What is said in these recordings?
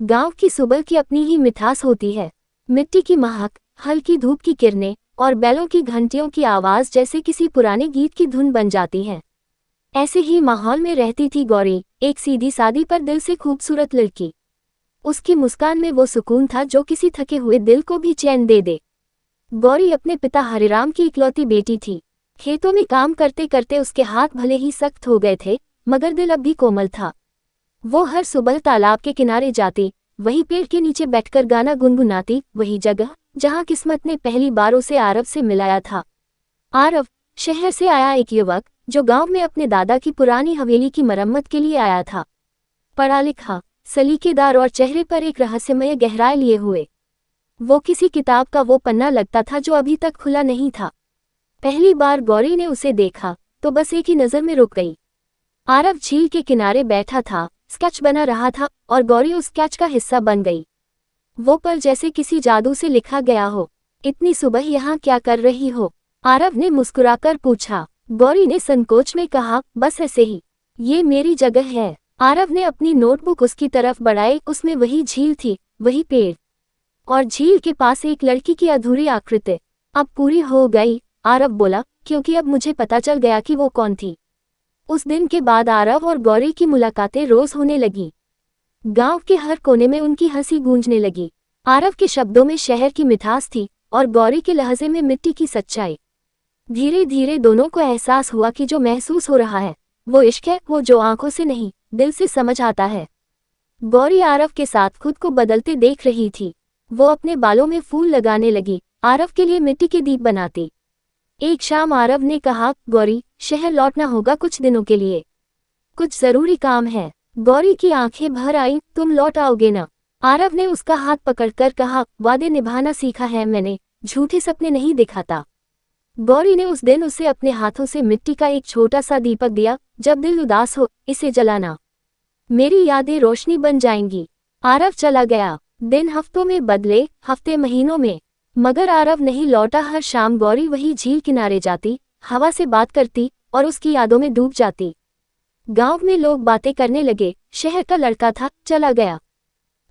गांव की सुबह की अपनी ही मिठास होती है। मिट्टी की महक, हल्की धूप की किरणें और बैलों की घंटियों की आवाज जैसे किसी पुराने गीत की धुन बन जाती है। ऐसे ही माहौल में रहती थी गौरी, एक सीधी सादी पर दिल से खूबसूरत लड़की। उसकी मुस्कान में वो सुकून था जो किसी थके हुए दिल को भी चैन दे दे। गौरी अपने पिता हरिराम की इकलौती बेटी थी। खेतों में काम करते करते उसके हाथ भले ही सख्त हो गए थे, मगर दिल अब भी कोमल था। वो हर सुबह तालाब के किनारे जाती, वही पेड़ के नीचे बैठकर गाना गुनगुनाती, वही जगह जहां किस्मत ने पहली बार उसे आरव से मिलाया था। आरव, शहर से आया एक युवक जो गांव में अपने दादा की पुरानी हवेली की मरम्मत के लिए आया था। पढ़ा लिखा, सलीकेदार और चेहरे पर एक रहस्यमय गहराई लिए हुए। वो किसी किताब का वो पन्ना लगता था जो अभी तक खुला नहीं था। पहली बार गौरी ने उसे देखा तो बस एक ही नज़र में रुक गई। आरव झील के किनारे बैठा था, स्केच बना रहा था और गौरी उस स्केच का हिस्सा बन गई। वो पल जैसे किसी जादू से लिखा गया हो। इतनी सुबह यहाँ क्या कर रही हो? आरव ने मुस्कुराकर पूछा। गौरी ने संकोच में कहा, बस ऐसे ही, ये मेरी जगह है। आरव ने अपनी नोटबुक उसकी तरफ बढ़ाई, उसमें वही झील थी, वही पेड़ और झील के पास एक लड़की की अधूरी आकृति। अब पूरी हो गई, आरव बोला, क्योंकि अब मुझे पता चल गया कि वो कौन थी। उस दिन के बाद आरव और गौरी की मुलाकातें रोज होने लगी। गांव के हर कोने में उनकी हंसी गूंजने लगी। आरव के शब्दों में शहर की मिठास थी और गौरी के लहजे में मिट्टी की सच्चाई। धीरे धीरे दोनों को एहसास हुआ कि जो महसूस हो रहा है वो इश्क है, वो जो आंखों से नहीं दिल से समझ आता है। गौरी आरव के साथ खुद को बदलते देख रही थी। वो अपने बालों में फूल लगाने लगी, आरव के लिए मिट्टी के दीप बनाती। एक शाम आरव ने कहा, गौरी, शहर लौटना होगा कुछ दिनों के लिए, कुछ जरूरी काम है। गौरी की आंखें भर आईं, तुम लौट आओगे ना? आरव ने उसका हाथ पकड़कर कहा, वादे निभाना सीखा है मैंने, झूठे सपने नहीं दिखाता। गौरी ने उस दिन उसे अपने हाथों से मिट्टी का एक छोटा सा दीपक दिया, जब दिल उदास हो इसे जलाना, मेरी यादें रोशनी बन जाएंगी। आरव चला गया। दिन हफ्तों में बदले, हफ्ते महीनों में, मगर आरव नहीं लौटा। हर शाम गौरी वही झील किनारे जाती, हवा से बात करती और उसकी यादों में डूब जाती। गांव में लोग बातें करने लगे, शहर का लड़का था, चला गया।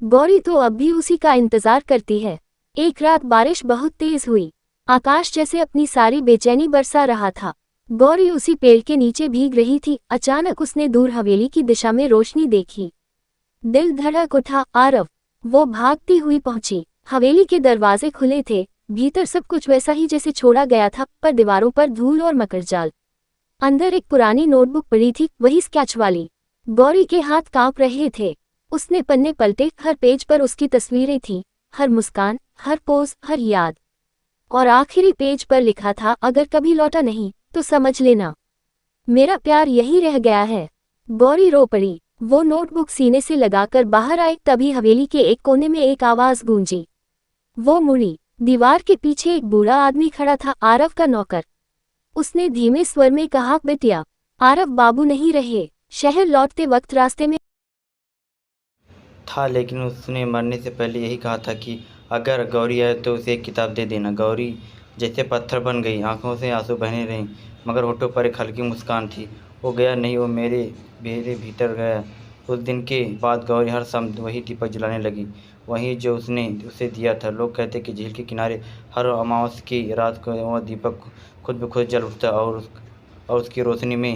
गौरी तो अब भी उसी का इंतजार करती है। एक रात बारिश बहुत तेज हुई, आकाश जैसे अपनी सारी बेचैनी बरसा रहा था। गौरी उसी पेड़ के नीचे भीग रही थी, अचानक उसने दूर हवेली की दिशा में रोशनी देखी। दिल धड़क उठा। आरव, वो भागती हुई पहुंची। हवेली के दरवाजे खुले थे, भीतर सब कुछ वैसा ही जैसे छोड़ा गया था, पर दीवारों पर धूल और मकरजाल। अंदर एक पुरानी नोटबुक पड़ी थी, वही स्केच वाली। गौरी के हाथ कांप रहे थे। उसने पन्ने पलटे, हर पेज पर उसकी तस्वीरें थीं, हर मुस्कान, हर पोज, हर याद। और आखिरी पेज पर लिखा था, अगर कभी लौटा नहीं तो समझ लेना, मेरा प्यार यही रह गया है। गौरी रो पड़ी। वो नोटबुक सीने से लगाकर बाहर आए, तभी हवेली के एक कोने में एक आवाज गूंजी। वो मुड़ी। दीवार के पीछे एक बूढ़ा आदमी खड़ा था, आरव का नौकर। उसने धीमे स्वर में कहा, बेटिया। आरव बाबू नहीं रहे। शहर लौटते वक्त रास्ते में था, लेकिन उसने मरने से पहले यही कहा था कि अगर गौरी आए तो उसे एक किताब दे देना। गौरी जैसे पत्थर बन गई, आंखों से आंसू बहने रहीं, मगर होठों पर एक हल्की मुस्कान थी। वो गया नहीं, वो मेरे भीतर गया। उस दिन के बाद गौरी हर शाम वही दीपक जलाने लगी, वही जो उसने उसे दिया था। लोग कहते कि झील के किनारे हर अमावस्या की रात को वह दीपक खुद ब खुद जल उठता और उसकी रोशनी में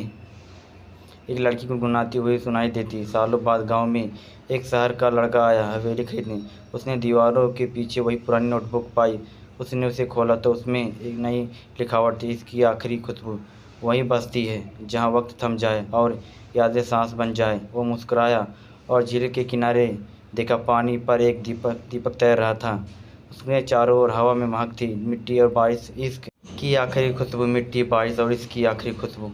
एक लड़की गुनगुनाती हुई सुनाई देती। सालों बाद गांव में एक शहर का लड़का आया हवेली खरीदने। उसने दीवारों के पीछे वही पुरानी नोटबुक पाई। उसने उसे खोला तो उसमें एक नई लिखावट थी, इसकी आखिरी खुशबू वहीं बसती है जहां वक्त थम जाए और यादें सांस बन जाए। वो मुस्कुराया और झील के किनारे देखा, पानी पर एक दीपक तैर रहा था। उसमें चारों ओर हवा में महक थी, मिट्टी और बारिश, इश्क की आखिरी खुशबू। मिट्टी, बारिश और इसकी आखिरी खुशबू।